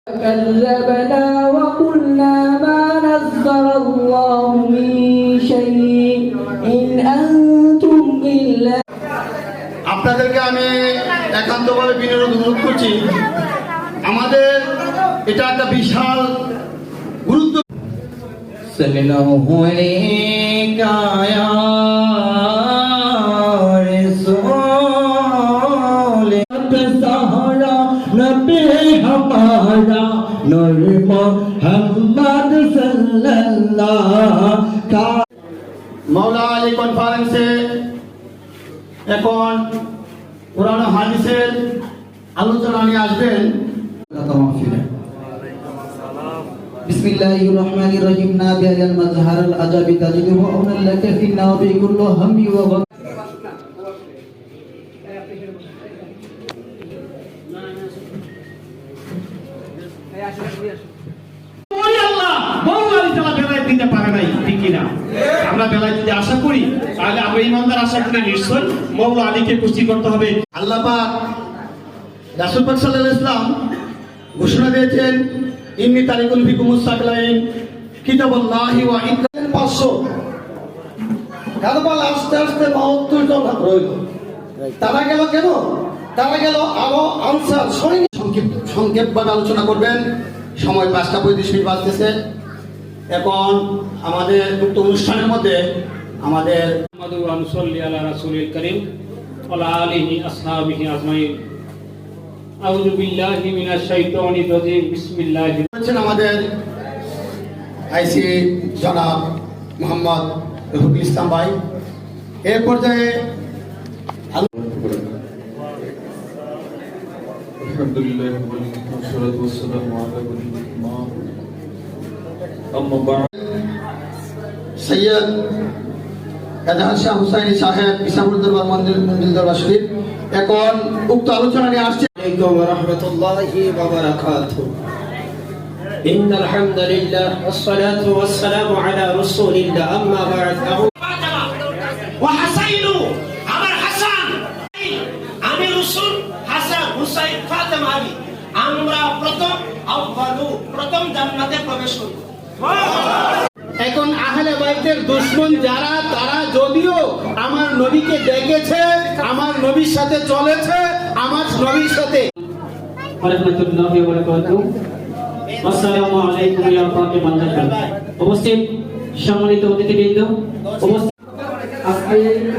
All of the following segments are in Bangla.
كذبنا وقلنا ما نزل الله من شيء إن أنتم إلا আপনাদেরকে আমি একান্তভাবে বিনয়ের অনুরোধ করছি, আমাদের এটা একটা বিশাল গুরুত্ব। সাল্লাল্লাহু আলাইহি ইয়া রাসূল সাহারা নবী হামারা নূর মুহাম্মদ সাল্লাল্লাহু মাওলা আলী কনফারেন্সে এখন কোরআন ও হাদিসের আলোচনা নিয়ে আসবেন। বিসমিল্লাহির রহমানির রহিম নাবি আল মাজহার আল আজাবি তাজিদু আউনাল লাকা ফি নাবি কুল্লু হামমি ওয়া গাম। আমরা বেলায় যদি আশা করি তাহলে আমরা ইমানদার আশা করি নিশ্চয় মওলা আলীকে খুশি করতে হবে। আল্লাহ পাক রাসূল পাক সাল্লাল্লাহু আলাইহি ওয়াসাল্লাম ঘোষণা দিয়েছেন, ইন্নী তারিকুল ফিকুমুস সাকলাইন কিতাবুল্লাহি ওয়া ইকরাম 500 কারবাল আস্তে আস্তে 72 জন রইল। তারা গেল কেন? তারা গেল আরো আনসার সৈনিক। সংক্ষেপভাবে আলোচনা করবেন, সময় 5:35 বাজতেছে। এখন আমাদের উক্ত অনুষ্ঠানের মধ্যে আমাদের আমাদের আইসি জনাব মোহাম্মদ রফিকুল ইসলাম ভাই এর পর্যায়ে আলহামদুলিল্লাহ والصلاة والسلام على الإمام أما بعد সৈয়দ এজাহার শাহ হুসাইনি সাহেব ইসলামপুর দরবার মন্দির দরবার শরীফ এখন উক্ত আলোচনা নিয়ে আসছে। عليكم ورحمة الله وبركاته. إن الحمد لله والصلاة والسلام على رسول الله أما بعد وحسين আমার হাসান আমি রাসূল হাসান হুসাইন ফাতেমা আলী আমরা প্রথম জান্নাতে প্রবেশ করব। এখন আহলে বাইতের দুশমন যারা, তারা যদিও আমার নবীকে দেখেছে, আমার নবীর সাথে চলেছে, আমার নবীর সাথে রাহমাতুল্লাহি ওয়া বারাকাতুহু। আসসালামু আলাইকুম ইয়া ফাতিমান জান্নাত। উপস্থিত সম্মানিত অতিথিবৃন্দ, আজকে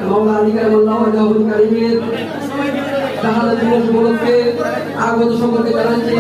মাওলা আলী কারামাল্লাহু ওয়াজহুল কারীমের শাহাদাত দিবস উপলক্ষে আগত সকলকে জানাচ্ছি